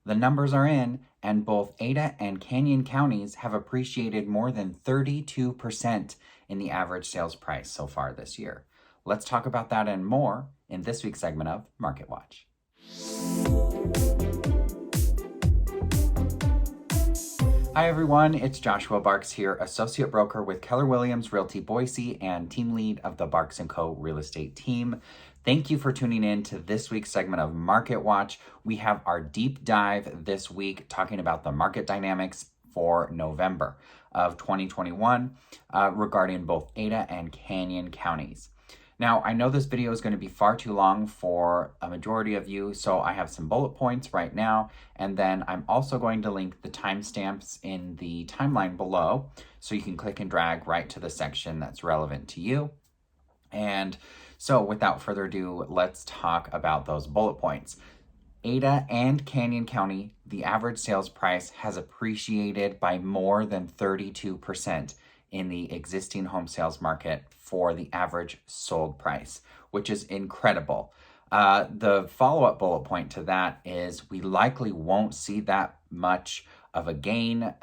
The numbers are in, and both Ada and Canyon counties have appreciated more than 32% in the average sales price so far this year. Let's talk about that and more in this week's segment of Market Watch. Hi everyone, it's Joshua Barks here, Associate Broker with Keller Williams Realty Boise and Team Lead of the Barks & Co. Real Estate Team. Thank you for tuning in to this week's segment of Market Watch. We have our deep dive this week talking about the market dynamics for November of 2021 regarding both Ada and Canyon counties. Now, I know this video is going to be far too long for a majority of you, so I have some bullet points right now, and then I'm also going to link the timestamps in the timeline below, so you can click and drag right to the section that's relevant to you. And so without further ado, let's talk about those bullet points. Ada and Canyon County, the average sales price has appreciated by more than 32% in the existing home sales market for the average sold price, which is incredible. The follow-up bullet point to that is we likely won't see that much of a gain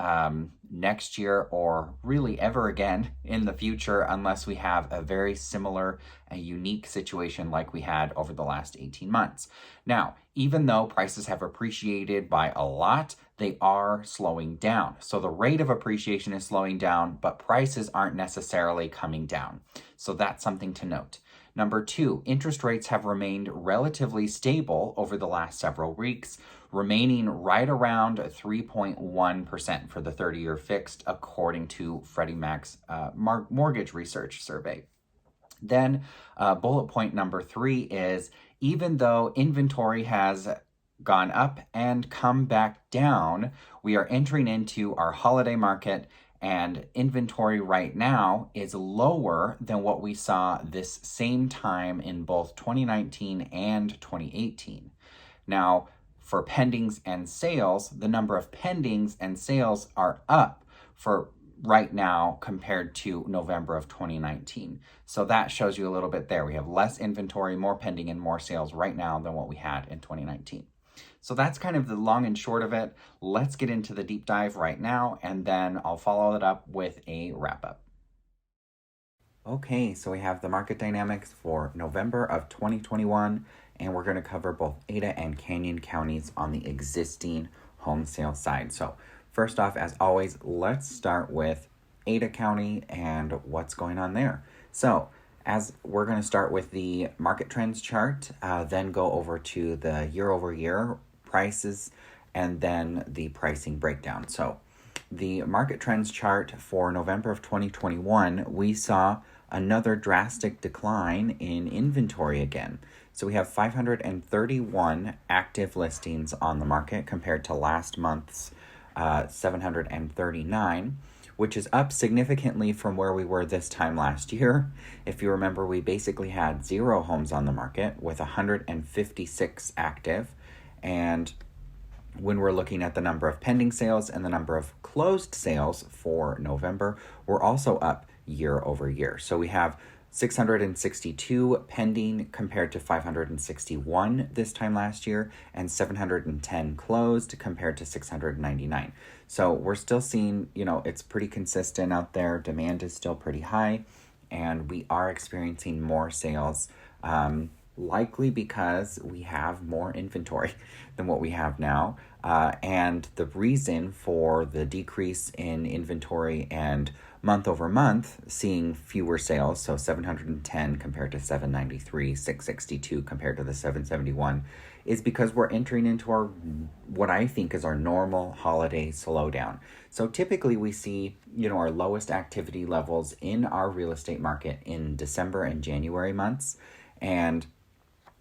next year or really ever again in the future unless we have a very similar and unique situation like we had over the last 18 months. Now, even though prices have appreciated by a lot, they are slowing down. So the rate of appreciation is slowing down, but prices aren't necessarily coming down. So that's something to note. Number two, interest rates have remained relatively stable over the last several weeks, remaining right around 3.1% for the 30-year fixed, according to Freddie Mac's mortgage research survey. Then bullet point number three is, even though inventory has gone up and come back down, we are entering into our holiday market, and inventory right now is lower than what we saw this same time in both 2019 and 2018. Now, for pendings and sales, the number of pendings and sales are up for right now compared to November of 2019. So that shows you a little bit there. We have less inventory, more pending, and more sales right now than what we had in 2019. So that's kind of the long and short of it. Let's get into the deep dive right now, and then I'll follow it up with a wrap up. Okay, so we have the market dynamics for November of 2021, and we're going to cover both Ada and Canyon counties on the existing home sale side. So first off, as always, let's start with Ada County and what's going on there. So as we're going to start with the market trends chart, then go over to the year-over-year prices, and then the pricing breakdown. So the market trends chart for November of 2021, we saw another drastic decline in inventory again. So we have 531 active listings on the market compared to last month's 739, which is up significantly from where we were this time last year. If you remember, we basically had 0 homes on the market with 156 active. And when we're looking at the number of pending sales and the number of closed sales for November, we're also up year over year. So we have 662 pending compared to 561 this time last year, and 710 closed compared to 699. So we're still seeing, it's pretty consistent out there. Demand is still pretty high, and we are experiencing more sales, likely because we have more inventory than what we have now. And the reason for the decrease in inventory and month over month seeing fewer sales, so 710 compared to 793, 662 compared to the 771, is because we're entering into our, what I think is our normal holiday slowdown. So typically we see, our lowest activity levels in our real estate market in December and January months. And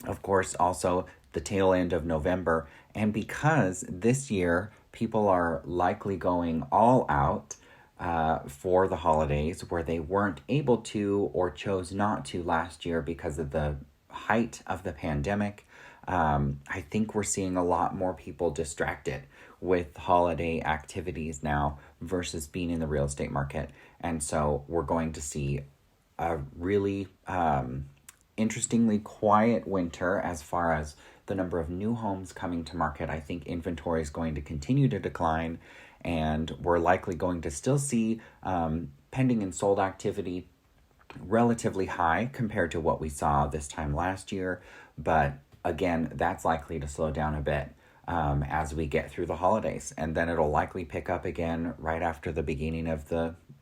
of course, also the tail end of November. And because this year people are likely going all out for the holidays, where they weren't able to or chose not to last year because of the height of the pandemic, I think we're seeing a lot more people distracted with holiday activities now versus being in the real estate market. And so we're going to see a really interestingly quiet winter as far as the number of new homes coming to market, I think inventory is going to continue to decline, and we're likely going to still see pending and sold activity relatively high compared to what we saw this time last year. But again, that's likely to slow down a bit as we get through the holidays, and then it'll likely pick up again right after the beginning of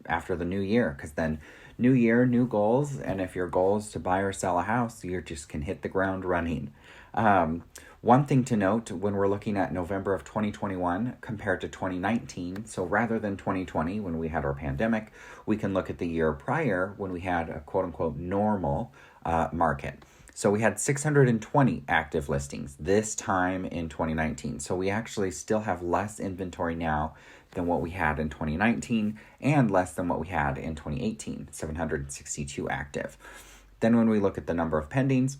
after the new year, because then new year, new goals, and if your goal is to buy or sell a house, you just can hit the ground running. One thing to note when we're looking at November of 2021 compared to 2019, so rather than 2020 when we had our pandemic, we can look at the year prior when we had a quote-unquote normal market. So we had 620 active listings this time in 2019. So we actually still have less inventory now than what we had in 2019 and less than what we had in 2018, 762 active. Then when we look at the number of pendings,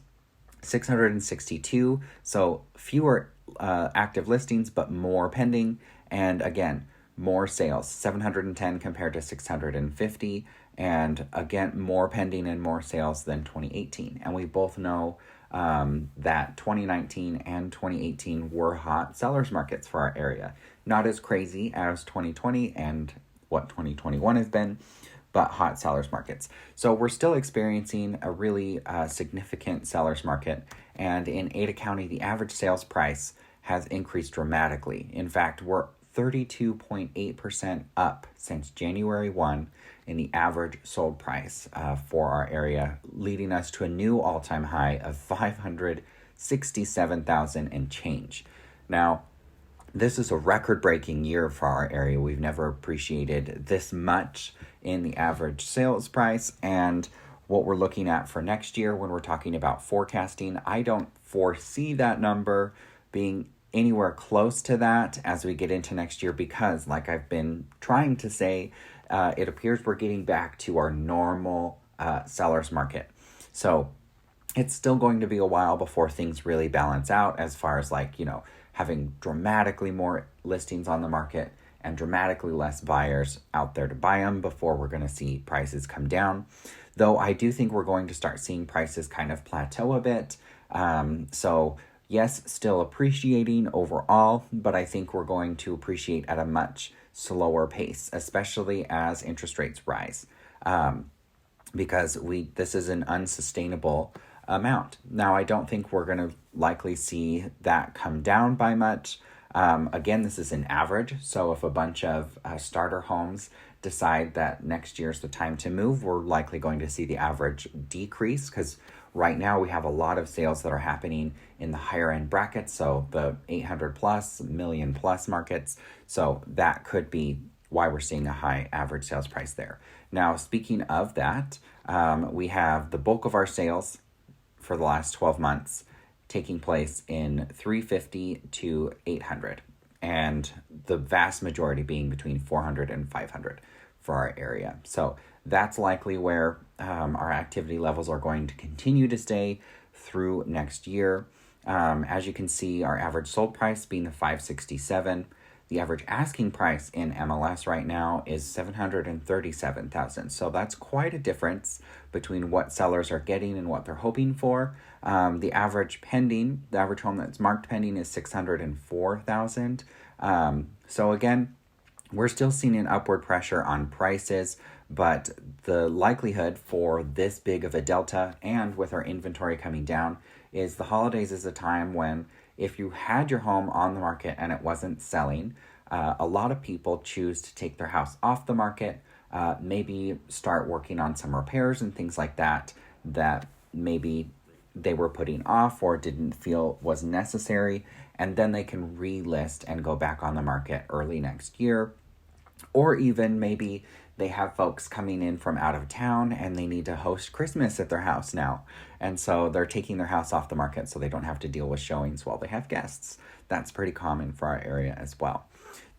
662, so fewer active listings, but more pending. And again, more sales, 710 compared to 650. And again, more pending and more sales than 2018. And we both know that 2019 and 2018 were hot sellers markets for our area. Not as crazy as 2020 and what 2021 has been, but hot sellers markets. So we're still experiencing a really significant sellers market. And in Ada County, the average sales price has increased dramatically. In fact, we're 32.8% up since January 1 in the average sold price for our area, leading us to a new all-time high of $567,000 and change. Now, this is a record-breaking year for our area. We've never appreciated this much in the average sales price. And what we're looking at for next year when we're talking about forecasting, I don't foresee that number being anywhere close to that as we get into next year, because like I've been trying to say, it appears we're getting back to our normal sellers market. So it's still going to be a while before things really balance out as far as having dramatically more listings on the market and dramatically less buyers out there to buy them before we're going to see prices come down. Though I do think we're going to start seeing prices kind of plateau a bit. So yes, still appreciating overall, but I think we're going to appreciate at a much slower pace, especially as interest rates rise, because this is an unsustainable amount. Now, I don't think we're going to likely see that come down by much. Again, this is an average, so if a bunch of starter homes decide that next year's the time to move, we're likely going to see the average decrease, because right now we have a lot of sales that are happening in the higher end brackets, so the 800 plus, million plus markets. So that could be why we're seeing a high average sales price there. Now, speaking of that, we have the bulk of our sales for the last 12 months taking place in 350 to 800, and the vast majority being between 400 and 500 for our area. So that's likely where our activity levels are going to continue to stay through next year. As you can see, our average sold price being the 567. The average asking price in MLS right now is $737,000. So that's quite a difference between what sellers are getting and what they're hoping for. The average home that's marked pending is $604,000. So again, we're still seeing an upward pressure on prices, but the likelihood for this big of a delta, and with our inventory coming down, is the holidays is a time when if you had your home on the market and it wasn't selling, a lot of people choose to take their house off the market, maybe start working on some repairs and things like that maybe they were putting off or didn't feel was necessary, and then they can relist and go back on the market early next year. Or even maybe they have folks coming in from out of town and they need to host Christmas at their house now. And so they're taking their house off the market so they don't have to deal with showings while they have guests. That's pretty common for our area as well.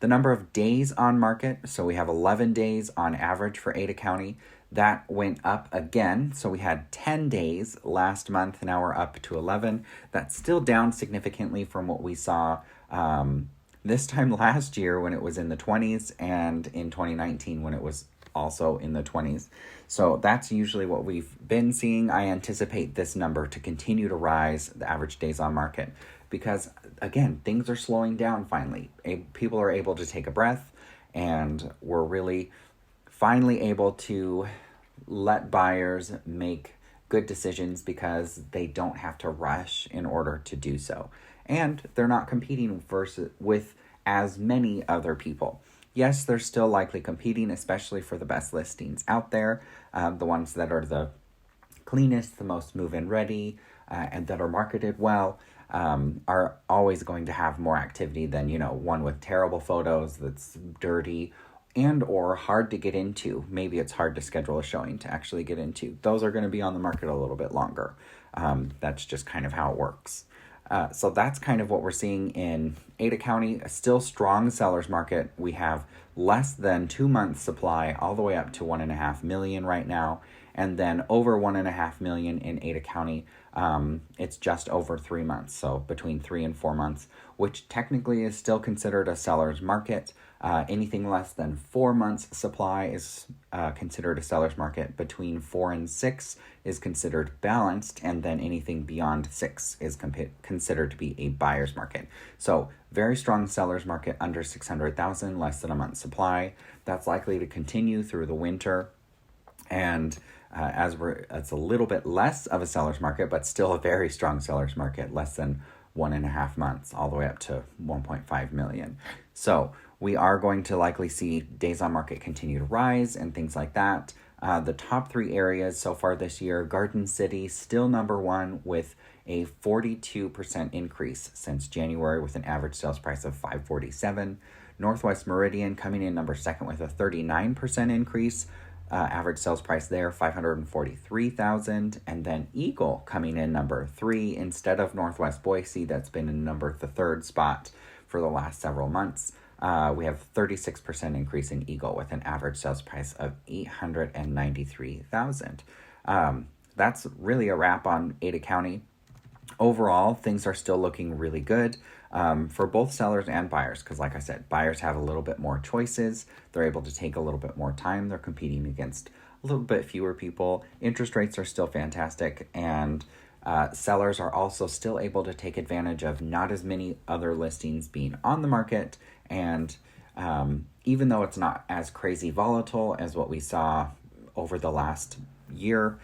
The number of days on market, so we have 11 days on average for Ada County. That went up again. So we had 10 days last month. Now we're up to 11. That's still down significantly from what we saw this time last year when it was in the 20s, and in 2019 when it was also in the 20s. So that's usually what we've been seeing. I anticipate this number to continue to rise, the average days on market, because, again, things are slowing down finally. People are able to take a breath, and we're really finally able to let buyers make good decisions because they don't have to rush in order to do so. And they're not competing with as many other people. Yes, they're still likely competing, especially for the best listings out there, the ones that are the cleanest, the most move-in ready, and that are marketed well, are always going to have more activity than, one with terrible photos that's dirty and or hard to get into. Maybe it's hard to schedule a showing to actually get into. Those are going to be on the market a little bit longer. That's just kind of how it works. So that's kind of what we're seeing in Ada County, a still strong seller's market. We have less than 2 months supply all the way up to 1.5 million right now. And then over 1.5 million in Ada County, it's just over 3 months. So between 3 and 4 months, which technically is still considered a seller's market. Anything less than 4 months supply is considered a seller's market. Between 4 and 6 is considered balanced, and then anything beyond 6 is considered to be a buyer's market. So very strong seller's market under 600,000, less than a month supply. That's likely to continue through the winter, and it's a little bit less of a seller's market, but still a very strong seller's market, less than 1.5 months, all the way up to 1.5 million. So we are going to likely see days on market continue to rise and things like that. The top 3 areas so far this year, Garden City still number 1 with a 42% increase since January with an average sales price of $547. Northwest Meridian coming in number 2 with a 39% increase. Average sales price there, $543,000. And then Eagle coming in number 3 instead of Northwest Boise, that's been in the 3rd spot for the last several months. We have 36% increase in Eagle with an average sales price of $893,000. That's really a wrap on Ada County. Overall, things are still looking really good for both sellers and buyers because, like I said, buyers have a little bit more choices. They're able to take a little bit more time. They're competing against a little bit fewer people. Interest rates are still fantastic, and sellers are also still able to take advantage of not as many other listings being on the market. And even though it's not as crazy volatile as what we saw over the last year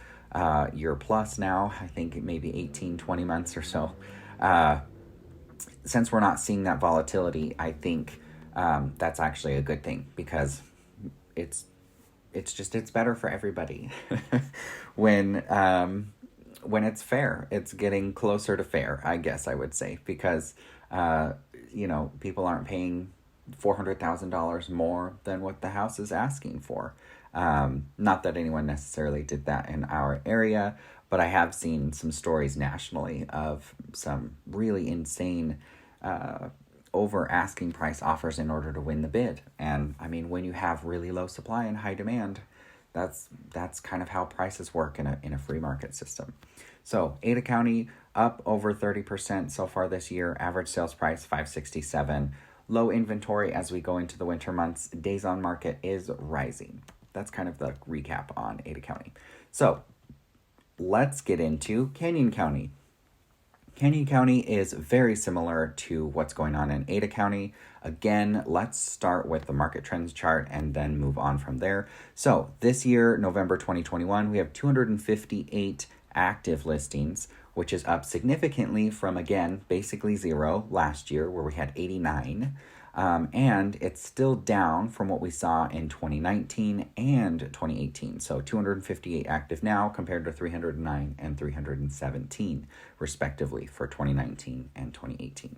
plus now, I think maybe 18, 20 months or so, since we're not seeing that volatility, I think that's actually a good thing because it's better for everybody when it's fair. It's getting closer to fair, I guess I would say, because people aren't paying $400,000 more than what the house is asking for. Not that anyone necessarily did that in our area, but I have seen some stories nationally of some really insane over asking price offers in order to win the bid. And I mean, when you have really low supply and high demand, that's kind of how prices work in a free market system. So Ada County up over 30% so far this year. Average sales price $567. Low inventory as we go into the winter months. Days on market is rising. That's kind of the recap on Ada County. So let's get into Canyon County. Canyon County is very similar to what's going on in Ada County. Again, let's start with the market trends chart and then move on from there. So this year, November 2021, we have 258 active listings, which is up significantly from, again, basically 0 last year where we had 89. And it's still down from what we saw in 2019 and 2018. So 258 active now compared to 309 and 317, respectively, for 2019 and 2018.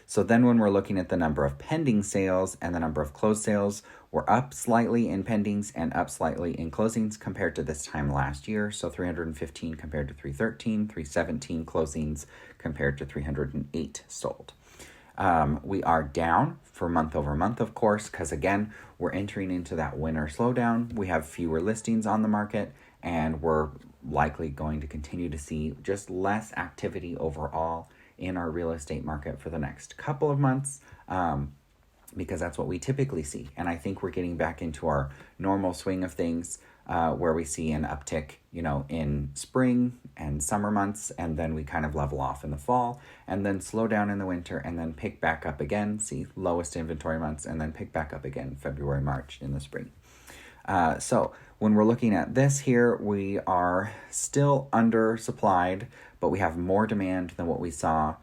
So then when we're looking at the number of pending sales and the number of closed sales, we're up slightly in pendings and up slightly in closings compared to this time last year. So 315 compared to 313, 317 closings compared to 308 sold. We are down for month over month, of course, because again, we're entering into that winter slowdown. We have fewer listings on the market, and we're likely going to continue to see just less activity overall in our real estate market for the next couple of months, because that's what we typically see. And I think we're getting back into our normal swing of things. where we see an uptick, in spring and summer months, and then we kind of level off in the fall, and then slow down in the winter, and then pick back up again, see lowest inventory months, and then pick back up again February, March in the spring. So when we're looking at this here, we are still undersupplied, but we have more demand than what we saw.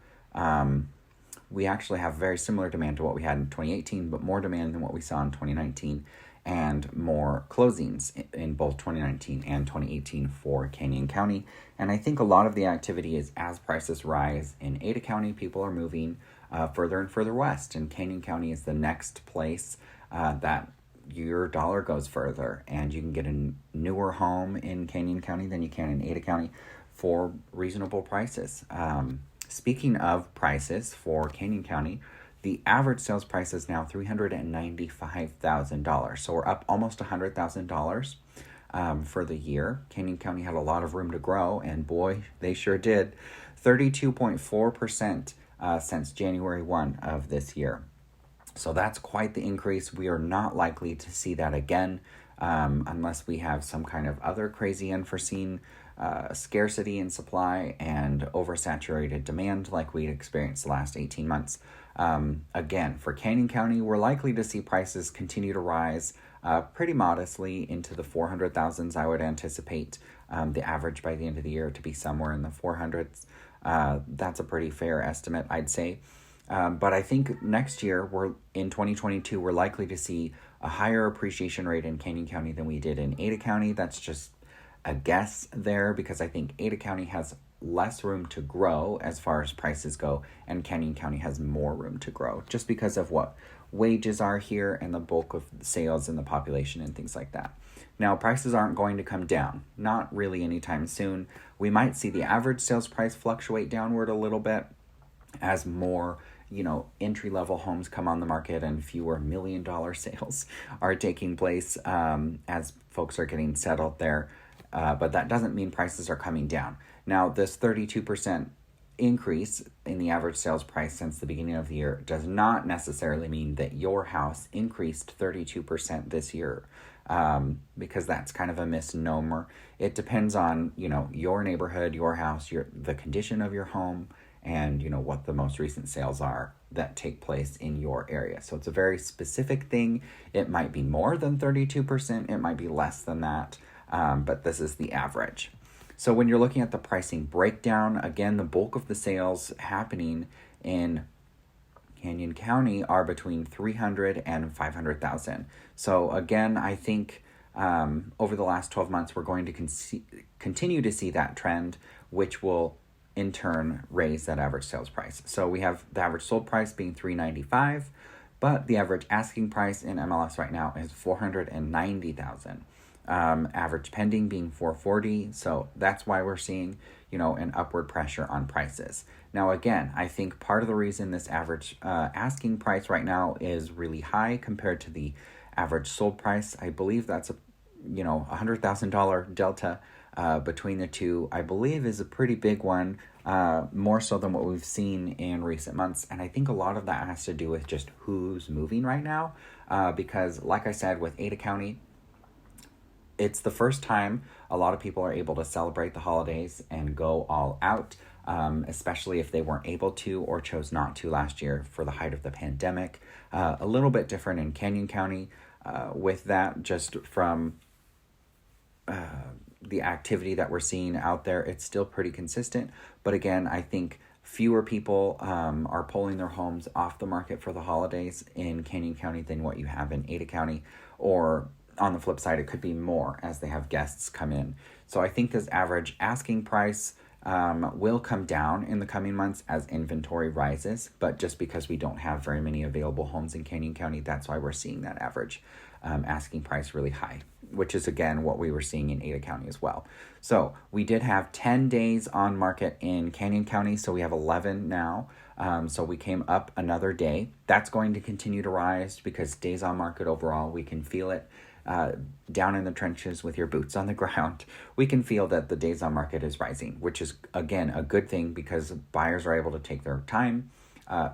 We actually have very similar demand to what we had in 2018, but more demand than what we saw in 2019, and more closings in both 2019 and 2018 for Canyon County. And I think a lot of the activity is as prices rise in Ada County, people are moving further and further west, and Canyon County is the next place that your dollar goes further, and you can get a newer home in Canyon County than you can in Ada County for reasonable prices. Speaking of prices for Canyon County, the average sales price is now $395,000. So we're up almost $100,000 for the year. Canyon County had a lot of room to grow, and boy, they sure did. 32.4% since January 1 of this year. So that's quite the increase. We are not likely to see that again unless we have some kind of other crazy unforeseen scarcity in supply and oversaturated demand like we experienced the last 18 months. Again, for Canyon County, we're likely to see prices continue to rise pretty modestly into the 400,000s. I would anticipate the average by the end of the year to be somewhere in the 400s. That's a pretty fair estimate, I'd say. But I think next year, in 2022, we're likely to see a higher appreciation rate in Canyon County than we did in Ada County. That's just a guess there, because I think Ada County has less room to grow as far as prices go, and Canyon County has more room to grow just because of what wages are here and the bulk of sales and the population and things like that. Now, prices aren't going to come down, not really anytime soon. We might see the average sales price fluctuate downward a little bit as more entry-level homes come on the market and fewer $1 million sales are taking place as folks are getting settled there. But that doesn't mean prices are coming down. Now, this 32% increase in the average sales price since the beginning of the year does not necessarily mean that your house increased 32% this year, because that's kind of a misnomer. It depends on, your neighborhood, your house, the condition of your home, and, what the most recent sales are that take place in your area. So it's a very specific thing. It might be more than 32%. It might be less than that. But this is the average. So when you're looking at the pricing breakdown, again, the bulk of the sales happening in Canyon County are between $300,000 and $500,000. So again, I think over the last 12 months, we're going to continue to see that trend, which will in turn raise that average sales price. So we have the average sold price being $395,000, but the average asking price in MLS right now is $490,000. Average pending being $440,000. So that's why we're seeing, an upward pressure on prices. Now, again, I think part of the reason this average asking price right now is really high compared to the average sold price, I believe that's a $100,000 delta between the two, I believe is a pretty big one, more so than what we've seen in recent months. And I think a lot of that has to do with just who's moving right now, because like I said, with Ada County, it's the first time a lot of people are able to celebrate the holidays and go all out, especially if they weren't able to or chose not to last year for the height of the pandemic. A little bit different in Canyon County with that, just from the activity that we're seeing out there. It's still pretty consistent. But again, I think fewer people are pulling their homes off the market for the holidays in Canyon County than what you have in Ada County, or on the flip side, it could be more as they have guests come in. So I think this average asking price will come down in the coming months as inventory rises. But just because we don't have very many available homes in Canyon County, that's why we're seeing that average asking price really high, which is, again, what we were seeing in Ada County as well. So we did have 10 days on market in Canyon County, so we have 11 now. So we came up another day. That's going to continue to rise because days on market overall, we can feel it. Down in the trenches with your boots on the ground, we can feel that the days on market is rising, which is, again, a good thing because buyers are able to take their time,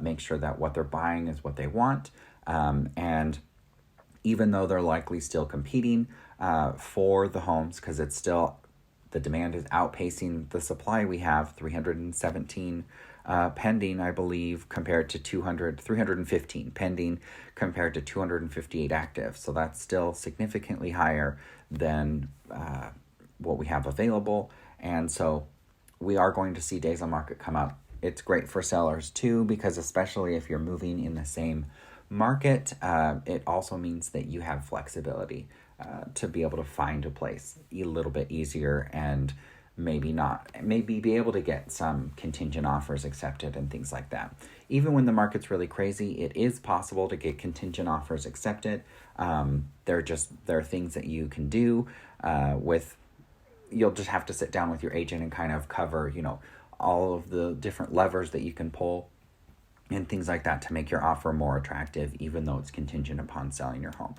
make sure that what they're buying is what they want. And even though they're likely still competing, for the homes, because it's still, the demand is outpacing the supply. We have 317 pending, I believe, compared to 315 pending compared to 258 active. So that's still significantly higher than what we have available. And so we are going to see days on market come up. It's great for sellers too, because especially if you're moving in the same market, it also means that you have flexibility to be able to find a place a little bit easier, and maybe be able to get some contingent offers accepted and things like that. Even when the market's really crazy, it is possible to get contingent offers accepted. There are things that you can do you'll just have to sit down with your agent and kind of cover, all of the different levers that you can pull and things like that to make your offer more attractive, even though it's contingent upon selling your home.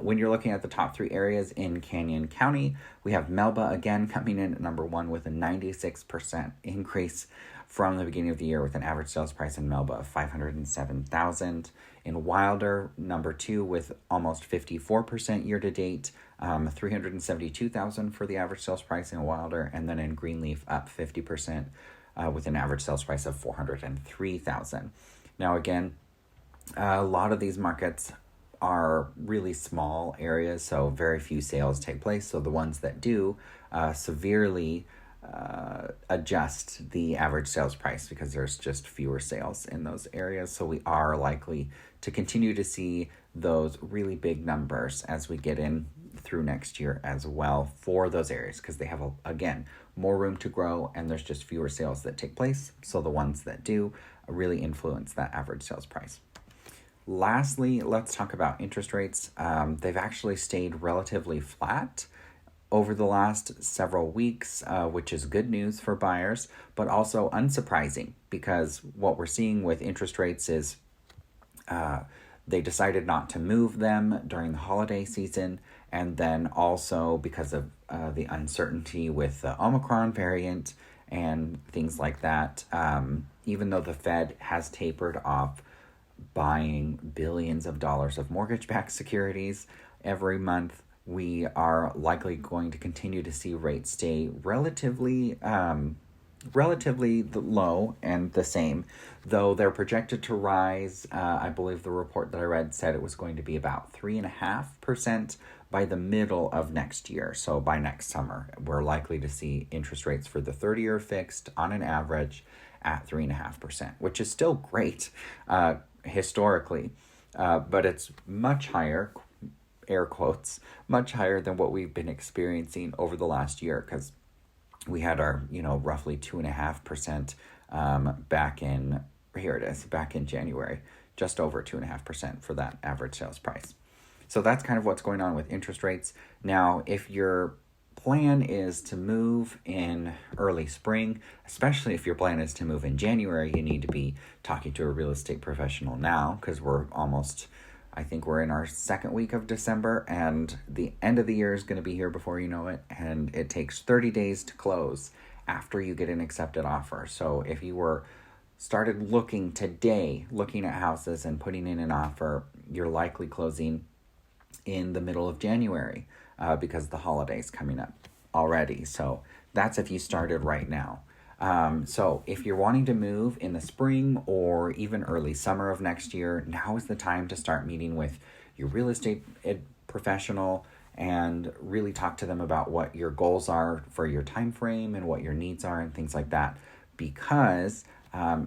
When you're looking at the top 3 areas in Canyon County, we have Melba again coming in at number 1 with a 96% increase from the beginning of the year, with an average sales price in Melba of $507,000. In Wilder, number 2 with almost 54% year to date, $372,000 for the average sales price in Wilder, and then in Greenleaf up 50% with an average sales price of $403,000. Now again, a lot of these markets are really small areas, so very few sales take place. So the ones that do severely adjust the average sales price because there's just fewer sales in those areas. So we are likely to continue to see those really big numbers as we get in through next year as well for those areas, because they have, again, more room to grow and there's just fewer sales that take place. So the ones that do really influence that average sales price. Lastly, let's talk about interest rates. They've actually stayed relatively flat over the last several weeks, which is good news for buyers, but also unsurprising, because what we're seeing with interest rates is they decided not to move them during the holiday season, and then also because of the uncertainty with the Omicron variant and things like that, even though the Fed has tapered off buying billions of dollars of mortgage-backed securities every month, we are likely going to continue to see rates stay relatively low and the same, though they're projected to rise. I believe the report that I read said it was going to be about 3.5% by the middle of next year. So by next summer, we're likely to see interest rates for the 30-year fixed on an average at 3.5%, which is still great historically, but it's much higher, air quotes, much higher than what we've been experiencing over the last year, because we had our, roughly 2.5% back in January, just over 2.5% for that average sales price. So that's kind of what's going on with interest rates. Now, if your plan is to move in early spring, especially if your plan is to move in January, you need to be talking to a real estate professional now, because I think we're in our second week of December, and the end of the year is going to be here before you know it, and it takes 30 days to close after you get an accepted offer. So if you started looking at houses and putting in an offer, you're likely closing in the middle of January because the holiday's coming up already. So that's if you started right now. So if you're wanting to move in the spring or even early summer of next year, now is the time to start meeting with your real estate professional and really talk to them about what your goals are for your time frame and what your needs are and things like that, because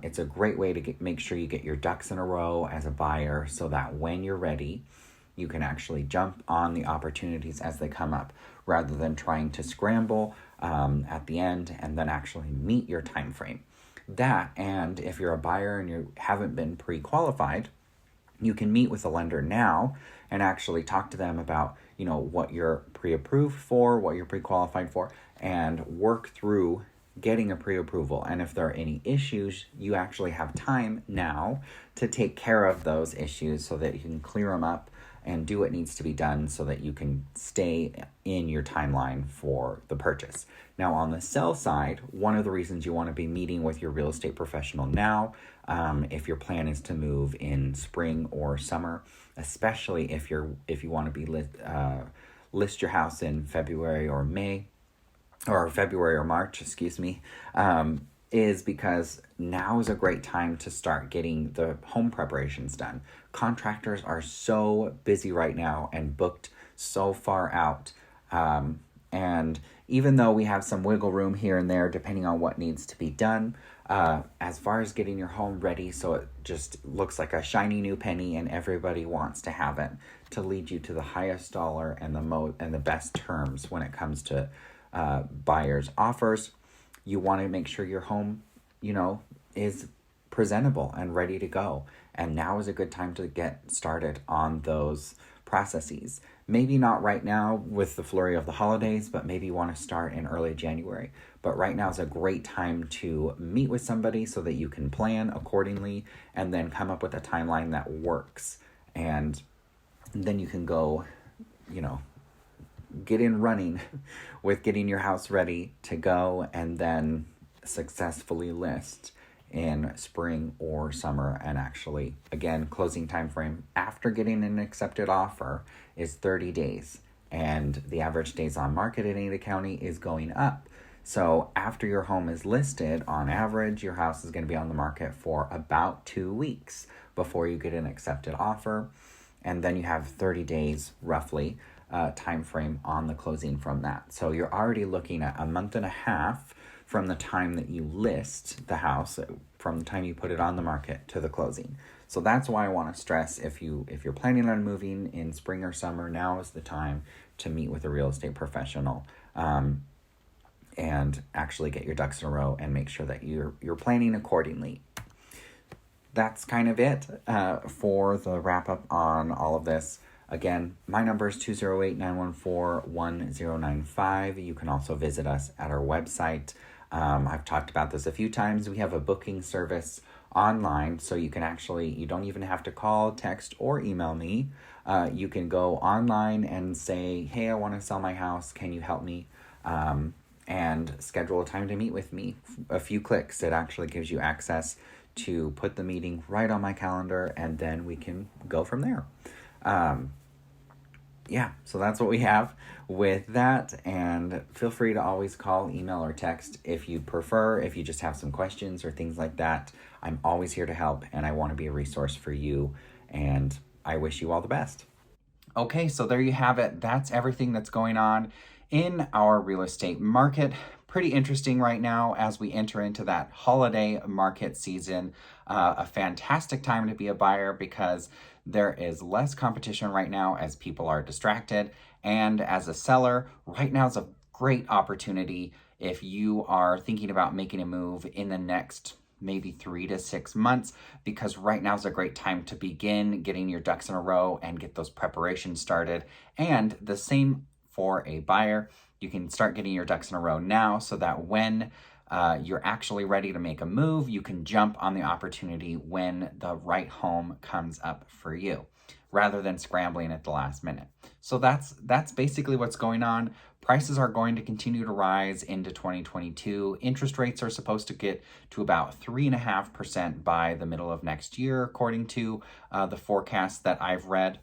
it's a great way to make sure you get your ducks in a row as a buyer, so that when you're ready, you can actually jump on the opportunities as they come up, rather than trying to scramble at the end and then actually meet your time frame. That, and if you're a buyer and you haven't been pre-qualified, you can meet with a lender now and actually talk to them about, what you're pre-approved for, what you're pre-qualified for, and work through getting a pre-approval. And if there are any issues, you actually have time now to take care of those issues so that you can clear them up and do what needs to be done so that you can stay in your timeline for the purchase. Now, on the sell side, one of the reasons you want to be meeting with your real estate professional now, if your plan is to move in spring or summer, especially if you want to be list your house in February or March, excuse me, is because now is a great time to start getting the home preparations done. Contractors are so busy right now and booked so far out. And even though we have some wiggle room here and there, depending on what needs to be done, as far as getting your home ready so it just looks like a shiny new penny and everybody wants to have it, to lead you to the highest dollar and the best terms when it comes to buyers' offers, you want to make sure your home, is presentable and ready to go. And now is a good time to get started on those processes. Maybe not right now with the flurry of the holidays, but maybe you want to start in early January. But right now is a great time to meet with somebody so that you can plan accordingly and then come up with a timeline that works. And then you can go, get in running with getting your house ready to go and then successfully list in spring or summer. And actually, again, closing time frame after getting an accepted offer is 30 days. And the average days on market in Ada County is going up. So after your home is listed, on average, your house is going to be on the market for about 2 weeks before you get an accepted offer. And then you have 30 days roughly time frame on the closing from that. So you're already looking at a month and a half from the time that you list the house, from the time you put it on the market to the closing. So that's why I want to stress, if you're planning on moving in spring or summer, now is the time to meet with a real estate professional and actually get your ducks in a row and make sure that you're planning accordingly. That's kind of it for the wrap up on all of this. Again, my number is 208-914-1095. You can also visit us at our website. I've talked about this a few times. We have a booking service online, so you don't even have to call, text, or email me. You can go online and say, hey, I want to sell my house. Can you help me? And schedule a time to meet with me. A few clicks. It actually gives you access to put the meeting right on my calendar, and then we can go from there. So that's what we have with that. And feel free to always call, email, or text if you prefer. If you just have some questions or things like that, I'm always here to help, and I want to be a resource for you. And I wish you all the best. Okay, so there you have it. That's everything that's going on in our real estate market. Pretty interesting right now as we enter into that holiday market season. A fantastic time to be a buyer because there is less competition right now as people are distracted. And as a seller, right now is a great opportunity if you are thinking about making a move in the next maybe 3 to 6 months, because right now is a great time to begin getting your ducks in a row and get those preparations started. And the same for a buyer. You can start getting your ducks in a row now so that when you're actually ready to make a move, you can jump on the opportunity when the right home comes up for you, rather than scrambling at the last minute. So that's basically what's going on. Prices are going to continue to rise into 2022. Interest rates are supposed to get to about 3.5% by the middle of next year, according to the forecast that I've read.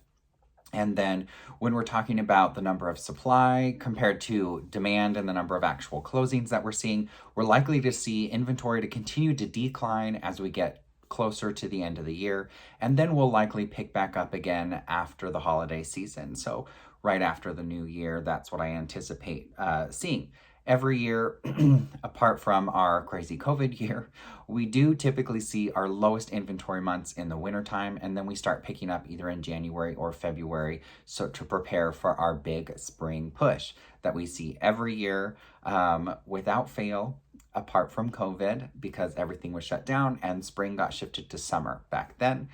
And then when we're talking about the number of supply compared to demand and the number of actual closings that we're seeing, we're likely to see inventory to continue to decline as we get closer to the end of the year. And then we'll likely pick back up again after the holiday season. So right after the new year, that's what I anticipate seeing. Every year, apart from our crazy COVID year, we do typically see our lowest inventory months in the wintertime, and then we start picking up either in January or February, so to prepare for our big spring push that we see every year without fail, apart from COVID, because everything was shut down and spring got shifted to summer back then.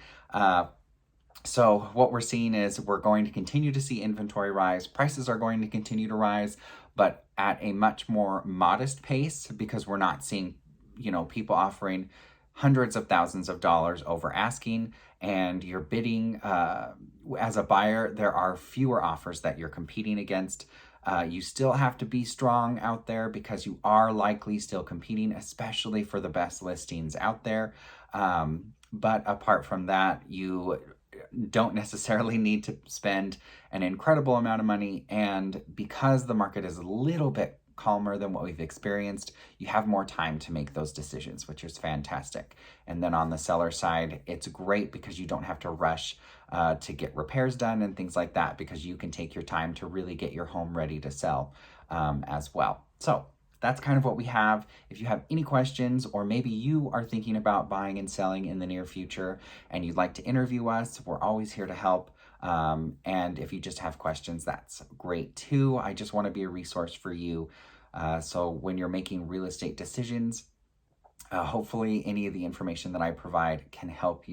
So what we're seeing is we're going to continue to see inventory rise. Prices are going to continue to rise, but at a much more modest pace, because we're not seeing, people offering hundreds of thousands of dollars over asking, and you're bidding as a buyer, there are fewer offers that you're competing against. You still have to be strong out there because you are likely still competing, especially for the best listings out there. But apart from that, you don't necessarily need to spend an incredible amount of money. And because the market is a little bit calmer than what we've experienced, you have more time to make those decisions, which is fantastic. And then on the seller side, it's great because you don't have to rush to get repairs done and things like that, because you can take your time to really get your home ready to sell as well. So that's kind of what we have. If you have any questions, or maybe you are thinking about buying and selling in the near future and you'd like to interview us, we're always here to help. And if you just have questions, that's great too. I just want to be a resource for you. So when you're making real estate decisions, hopefully any of the information that I provide can help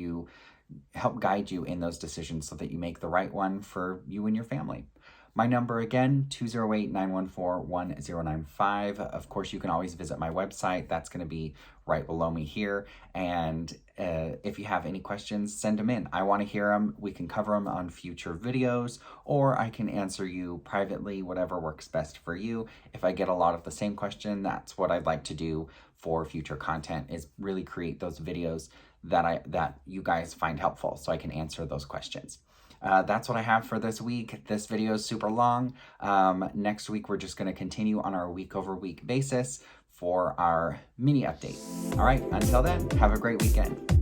guide you in those decisions so that you make the right one for you and your family. My number again, 208-914-1095. Of course, you can always visit my website. That's going to be right below me here. And if you have any questions, send them in. I want to hear them. We can cover them on future videos, or I can answer you privately, whatever works best for you. If I get a lot of the same question, that's what I'd like to do for future content, is really create those videos that you guys find helpful so I can answer those questions. That's what I have for this week. This video is super long. Next week, we're just going to continue on our week-over-week basis for our mini update. All right, until then, have a great weekend.